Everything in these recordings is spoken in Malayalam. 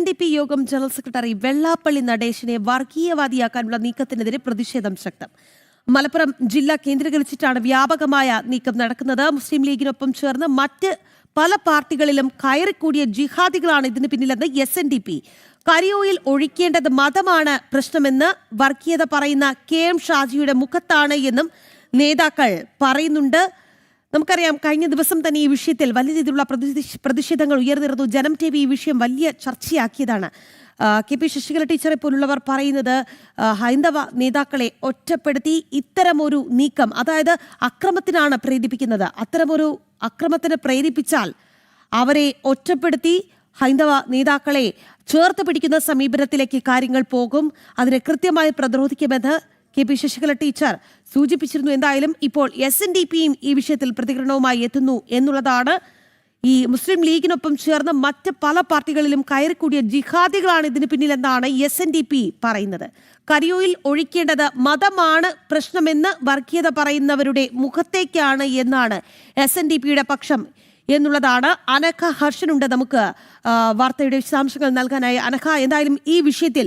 NDP യോഗം ജനറൽ സെക്രട്ടറി വെള്ളാപ്പള്ളി നടേശനെ വർഗീയവാദിയാക്കാനുള്ള നീക്കത്തിനെതിരെ പ്രതിഷേധം ശക്തം. മലപ്പുറം ജില്ല കേന്ദ്രീകരിച്ചിട്ടാണ് വ്യാപകമായ നീക്കം നടക്കുന്നത്. മുസ്ലിം ലീഗിനൊപ്പം ചേർന്ന് മറ്റ് പല പാർട്ടികളിലും കയറിക്കൂടിയ ജിഹാദികളാണ് ഇതിന് പിന്നിലെന്ന് SNDP. കരിയോയിൽ ഒഴിക്കേണ്ടത് മതമാണ് പ്രശ്നമെന്ന് വർഗീയത പറയുന്ന KM ഷാജിയുടെ മുഖത്താണ് എന്നും നേതാക്കൾ പറയുന്നുണ്ട്. നമുക്കറിയാം, കഴിഞ്ഞ ദിവസം തന്നെ ഈ വിഷയത്തിൽ വലിയ രീതിയിലുള്ള പ്രതിഷേധങ്ങൾ ഉയർന്നിരുന്നു. ജനം TV ഈ വിഷയം വലിയ ചർച്ചയാക്കിയതാണ്. KP ശശികല ടീച്ചറെ പോലുള്ളവർ പറയുന്നത് ഹൈന്ദവ നേതാക്കളെ ഒറ്റപ്പെടുത്തി ഇത്തരമൊരു നീക്കം, അതായത് അക്രമത്തിനാണ് പ്രേരിപ്പിക്കുന്നത്. അത്തരമൊരു അക്രമത്തിന് പ്രേരിപ്പിച്ചാൽ അവരെ ഒറ്റപ്പെടുത്തി ഹൈന്ദവ നേതാക്കളെ ചേർത്ത് പിടിക്കുന്ന സമീപനത്തിലേക്ക് കാര്യങ്ങൾ പോകും. അതിനെ കൃത്യമായി പ്രതിരോധിക്കുമെന്ന് KP ശശികല ടീച്ചർ സൂചിപ്പിച്ചിരുന്നു. എന്തായാലും ഇപ്പോൾ SNDPയും ഈ വിഷയത്തിൽ പ്രതികരണവുമായി എത്തുന്നു എന്നുള്ളതാണ്. ഈ മുസ്ലിം ലീഗിനൊപ്പം ചേർന്ന് മറ്റ് പല പാർട്ടികളിലും കയറിക്കൂടിയ ജിഹാദികളാണ് ഇതിന് പിന്നിലെന്നാണ് SNDP പറയുന്നത്. കരിയോയിൽ ഒഴിക്കേണ്ടത് മതമാണ് പ്രശ്നമെന്ന് വർഗീയത പറയുന്നവരുടെ മുഖത്തേക്കാണ് എന്നാണ് SNDPയുടെ പക്ഷം എന്നുള്ളതാണ്. അനഘ ഹർഷനുണ്ട് നമുക്ക് വാർത്തയുടെ വിശദാംശങ്ങൾ നൽകാനായി. അനഘ, എന്തായാലും ഈ വിഷയത്തിൽ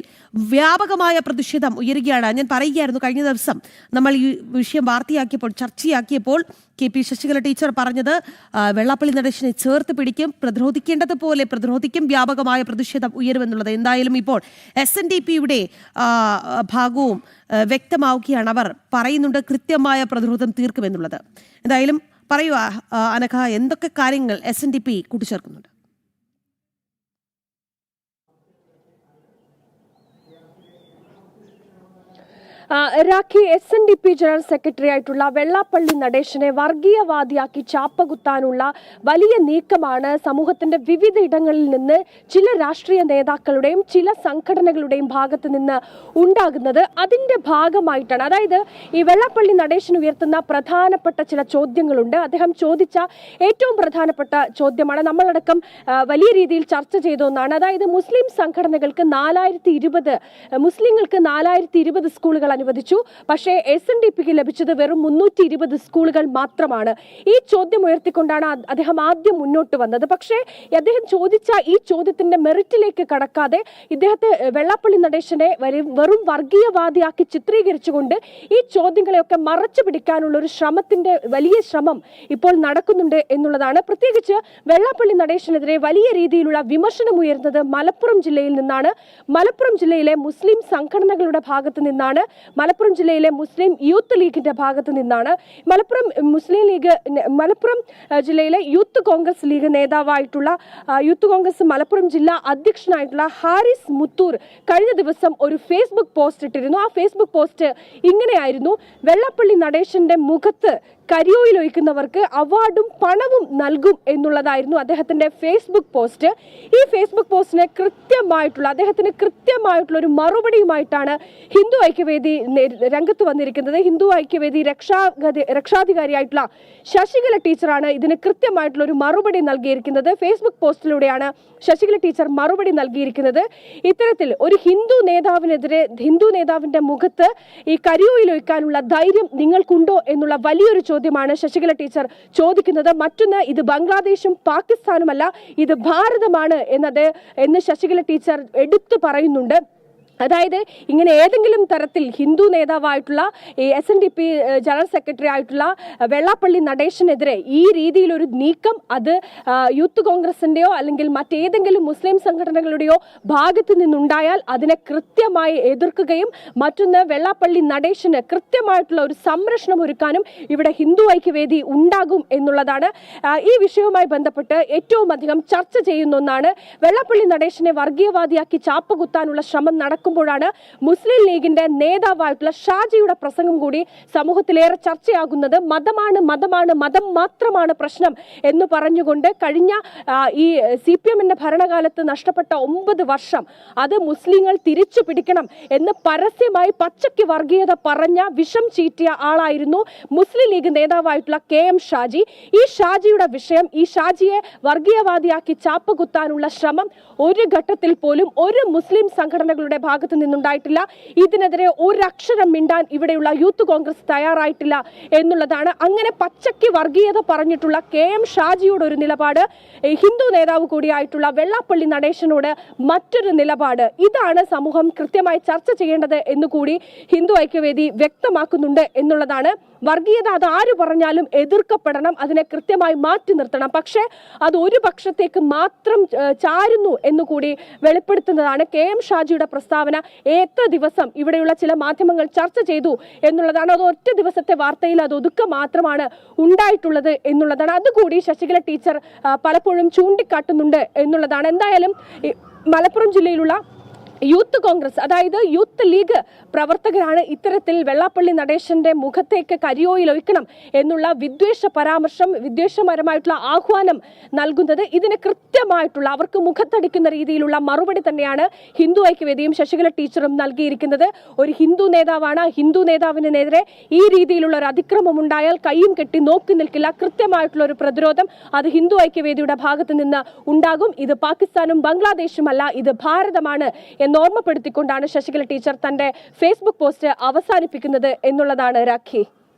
വ്യാപകമായ പ്രതിഷേധം ഉയരുകയാണ്. ഞാൻ പറയുകയായിരുന്നു, കഴിഞ്ഞ ദിവസം നമ്മൾ ഈ വിഷയം വാർത്തയാക്കിയപ്പോൾ, ചർച്ചയാക്കിയപ്പോൾ KP ശശികല ടീച്ചർ പറഞ്ഞത് വെള്ളാപ്പള്ളി നടേശനെ ചേർത്ത് പിടിക്കും, പ്രതിരോധിക്കേണ്ടതുപോലെ പ്രതിരോധിക്കും, വ്യാപകമായ പ്രതിഷേധം ഉയരുമെന്നുള്ളത്. എന്തായാലും ഇപ്പോൾ SNDPയുടെ ഭാഗവും വ്യക്തമാവുകയാണ്. അവർ പറയുന്നുണ്ട് കൃത്യമായ പ്രതിരോധം തീർക്കുമെന്നുള്ളത്. എന്തായാലും പറയുക അനഘ, എന്തൊക്കെ കാര്യങ്ങൾ SNDP കൂട്ടിച്ചേർക്കുന്നുണ്ട്? രാഖി, SNDP ജനറൽ സെക്രട്ടറി ആയിട്ടുള്ള വെള്ളാപ്പള്ളി നടേശനെ വർഗീയവാദിയാക്കി ചാപ്പകുത്താനുള്ള വലിയ നീക്കമാണ് സമൂഹത്തിന്റെ വിവിധ ഇടങ്ങളിൽ നിന്ന് ചില രാഷ്ട്രീയ നേതാക്കളുടെയും ചില സംഘടനകളുടെയും ഭാഗത്ത് നിന്ന് ഉണ്ടാകുന്നത്. അതിന്റെ ഭാഗമായിട്ടാണ്, അതായത് ഈ വെള്ളാപ്പള്ളി നടേശൻ ഉയർത്തുന്ന പ്രധാനപ്പെട്ട ചില ചോദ്യങ്ങളുണ്ട്. അദ്ദേഹം ചോദിച്ച ഏറ്റവും പ്രധാനപ്പെട്ട ചോദ്യമാണ്, നമ്മളടക്കം വലിയ രീതിയിൽ ചർച്ച ചെയ്ത ഒന്നാണ്. അതായത് മുസ്ലിം സംഘടനകൾക്ക് 4020 മുസ്ലിങ്ങൾക്ക് 4020 സ്കൂളുകൾ അനുവദിച്ചു. പക്ഷേ SNDPക്ക് ലഭിച്ചത് വെറും 320 സ്കൂളുകൾ മാത്രമാണ്. ഈ ചോദ്യം ഉയർത്തിക്കൊണ്ടാണ് അദ്ദേഹം ആദ്യം മുന്നോട്ട് വന്നത്. പക്ഷേ അദ്ദേഹം ചോദിച്ച ഈ ചോദ്യത്തിന്റെ മെറിറ്റിലേക്ക് കടക്കാതെ ഇദ്ദേഹത്തെ വെള്ളാപ്പള്ളി നടേശനെ വെറും വർഗീയവാദിയാക്കി ചിത്രീകരിച്ചുകൊണ്ട് ഈ ചോദ്യങ്ങളെയൊക്കെ മറച്ചു പിടിക്കാനുള്ള ഒരു ശ്രമത്തിന്റെ വലിയ ശ്രമം ഇപ്പോൾ നടക്കുന്നുണ്ട് എന്നുള്ളതാണ്. പ്രത്യേകിച്ച് വെള്ളാപ്പള്ളി നടേശനെതിരെ വലിയ രീതിയിലുള്ള വിമർശനം ഉയർന്നത് മലപ്പുറം ജില്ലയിൽ നിന്നാണ്. മലപ്പുറം ജില്ലയിലെ മുസ്ലിം സംഘടനകളുടെ ഭാഗത്ത് നിന്നാണ്. മലപ്പുറം ജില്ലയിലെ മുസ്ലിം യൂത്ത് ലീഗിന്റെ ഭാഗത്ത് നിന്നാണ്. മലപ്പുറം ജില്ലയിലെ യൂത്ത് കോൺഗ്രസ് ലീഗ് നേതാവായിട്ടുള്ള യൂത്ത് കോൺഗ്രസ് മലപ്പുറം ജില്ലാ അധ്യക്ഷനായിട്ടുള്ള ഹാരിസ് മുത്തൂർ കഴിഞ്ഞ ദിവസം ഒരു ഫേസ്ബുക്ക് പോസ്റ്റ് ഇട്ടിരുന്നു. ആ ഫേസ്ബുക്ക് പോസ്റ്റ് ഇങ്ങനെയായിരുന്നു: വെള്ളാപ്പള്ളി നടേശന്റെ മുഖത്ത് കരിയോയിൽ ഒഴിക്കുന്നവർക്ക് അവാർഡും പണവും നൽകും എന്നുള്ളതായിരുന്നു അദ്ദേഹത്തിന്റെ ഫേസ്ബുക്ക് പോസ്റ്റ്. ഈ ഫേസ്ബുക്ക് പോസ്റ്റിന് അദ്ദേഹത്തിന് കൃത്യമായിട്ടുള്ള ഒരു മറുപടിയുമായിട്ടാണ് ഹിന്ദു ഐക്യവേദി രംഗത്ത് വന്നിരിക്കുന്നത്. ഹിന്ദു ഐക്യവേദി രക്ഷാധികാരിയായിട്ടുള്ള ശശികല ടീച്ചറാണ് ഇതിന് കൃത്യമായിട്ടുള്ള ഒരു മറുപടി നൽകിയിരിക്കുന്നത്. ഫേസ്ബുക്ക് പോസ്റ്റിലൂടെയാണ് ശശികല ടീച്ചർ മറുപടി നൽകിയിരിക്കുന്നത്. ഇത്തരത്തിൽ ഒരു ഹിന്ദു നേതാവിന്റെ മുഖത്ത് ഈ കരിയോയിൽ ഒഴിക്കാനുള്ള ധൈര്യം നിങ്ങൾക്കുണ്ടോ എന്നുള്ള വലിയൊരു ചോദ്യമാണ് ശശികല ടീച്ചർ ചോദിക്കുന്നത്. മറ്റൊന്ന്, ഇത് ബംഗ്ലാദേശും പാകിസ്ഥാനുമല്ല, ഇത് ഭാരതമാണ് എന്ന് ശശികല ടീച്ചർ എടുത്തു പറയുന്നുണ്ട്. അതായത് ഇങ്ങനെ ഏതെങ്കിലും തരത്തിൽ ഹിന്ദു നേതാവായിട്ടുള്ള SNDP ജനറൽ സെക്രട്ടറി ആയിട്ടുള്ള വെള്ളാപ്പള്ളി നടേശനെതിരെ ഈ രീതിയിലൊരു നീക്കം അത് യൂത്ത് കോൺഗ്രസിന്റെയോ അല്ലെങ്കിൽ മറ്റേതെങ്കിലും മുസ്ലിം സംഘടനകളുടെയോ ഭാഗത്ത് നിന്നുണ്ടായാൽ അതിനെ കൃത്യമായി എതിർക്കുകയും മറ്റൊന്ന് വെള്ളാപ്പള്ളി നടേശന് കൃത്യമായിട്ടുള്ള ഒരു സംരക്ഷണം ഒരുക്കാനും ഇവിടെ ഹിന്ദു ഐക്യവേദി ഉണ്ടാകും എന്നുള്ളതാണ്. ഈ വിഷയവുമായി ബന്ധപ്പെട്ട് ഏറ്റവും അധികം ചർച്ച ചെയ്യുന്ന ഒന്നാണ്. വെള്ളാപ്പള്ളി നടേശനെ വർഗീയവാദിയാക്കി ചാപ്പകുത്താനുള്ള ശ്രമം നടക്കുമ്പോഴാണ് മുസ്ലിം ലീഗിന്റെ നേതാവായിട്ടുള്ള ഷാജിയുടെ പ്രസംഗം കൂടി സമൂഹത്തിലേറെ ചർച്ചയാകുന്നത്. മതം മാത്രമാണ് പ്രശ്നം എന്ന് പറഞ്ഞുകൊണ്ട് കഴിഞ്ഞ ഈ CPMന്റെ ഭരണകാലത്ത് നഷ്ടപ്പെട്ട 9 വർഷം അത് മുസ്ലിങ്ങൾ തിരിച്ചു പിടിക്കണം എന്ന് പരസ്യമായി പച്ചയ്ക്ക് വർഗീയത പറഞ്ഞ വിഷം ചീറ്റിയ ആളായിരുന്നു മുസ്ലിം ലീഗ് നേതാവായിട്ടുള്ള KM ഷാജി. ഈ ഷാജിയുടെ വിഷയം, ഈ ഷാജിയെ വർഗീയവാദിയാക്കി ചാപ്പകുത്താനുള്ള ശ്രമം ഒരു ഘട്ടത്തിൽ പോലും ഒരു മുസ്ലിം സംഘടനകളുടെ ഭാഗത്ത് നിന്നുണ്ടായിട്ടില്ല. ഇതിനെതിരെ ഒരക്ഷരം മിണ്ടാൻ ഇവിടെയുള്ള യൂത്ത് കോൺഗ്രസ് തയ്യാറായിട്ടില്ല എന്നുള്ളതാണ്. അങ്ങനെ പച്ചയ്ക്ക് വർഗീയത പറഞ്ഞിട്ടുള്ള KM ഷാജിയോട് ഒരു നിലപാട്, ഹിന്ദു നേതാവ് കൂടിയായിട്ടുള്ള വെള്ളാപ്പള്ളി നടേശനോട് മറ്റൊരു നിലപാട്, ഇതാണ് സമൂഹം കൃത്യമായി ചർച്ച ചെയ്യേണ്ടത് എന്നുകൂടി ഹിന്ദു ഐക്യവേദി വ്യക്തമാക്കുന്നുണ്ട് എന്നുള്ളതാണ്. വർഗീയത അത് ആര് പറഞ്ഞാലും എതിർക്കപ്പെടണം, അതിനെ കൃത്യമായി മാറ്റി നിർത്തണം. പക്ഷേ അത് ഒരു പക്ഷത്തേക്ക് മാത്രം ചാരുന്നു എന്നുകൂടി വെളിപ്പെടുത്തുന്നതാണ് KM ഷാജിയുടെ പ്രസ്താവന. എത്ര ദിവസം ഇവിടെയുള്ള ചില മാധ്യമങ്ങൾ ചർച്ച ചെയ്തു എന്നുള്ളതാണ്. അത് ഒറ്റ ദിവസത്തെ വാർത്തയിൽ അത് ഒതുക്കം മാത്രമാണ് ഉണ്ടായിട്ടുള്ളത് എന്നുള്ളതാണ്. അതുകൂടി ശശികല ടീച്ചർ പലപ്പോഴും ചൂണ്ടിക്കാട്ടുന്നുണ്ട് എന്നുള്ളതാണ്. എന്തായാലും മലപ്പുറം ജില്ലയിലുള്ള യൂത്ത് കോൺഗ്രസ്, അതായത് യൂത്ത് ലീഗ് പ്രവർത്തകരാണ് ഇത്തരത്തിൽ വെള്ളാപ്പള്ളി നടേശന്റെ മുഖത്തേക്ക് കരിയോയിൽ ഒഴിക്കണം എന്നുള്ള വിദ്വേഷ പരാമർശം, വിദ്വേഷപരമായിട്ടുള്ള ആഹ്വാനം നൽകുന്നത്. ഇതിന് കൃത്യമായിട്ടുള്ള, അവർക്ക് മുഖത്തടിക്കുന്ന രീതിയിലുള്ള മറുപടി തന്നെയാണ് ഹിന്ദു ഐക്യവേദിയും ശശികല ടീച്ചറും നൽകിയിരിക്കുന്നത്. ഒരു ഹിന്ദു നേതാവാണ്, ഹിന്ദു നേതാവിനെതിരെ ഈ രീതിയിലുള്ള ഒരു അതിക്രമം ഉണ്ടായാൽ കയ്യും കെട്ടി നോക്കി നിൽക്കില്ല. കൃത്യമായിട്ടുള്ള ഒരു പ്രതിരോധം അത് ഹിന്ദു ഐക്യവേദിയുടെ ഭാഗത്ത് നിന്ന് ഉണ്ടാകും. ഇത് പാകിസ്ഥാനും ബംഗ്ലാദേശുമല്ല, ഇത് ഭാരതമാണ് ഓർമ്മപ്പെടുത്തിക്കൊണ്ടാണ് ശശികല ടീച്ചർ തന്റെ ഫേസ്ബുക്ക് പോസ്റ്റ് അവസാനിപ്പിക്കുന്നത് എന്നുള്ളതാണ് രാഖി.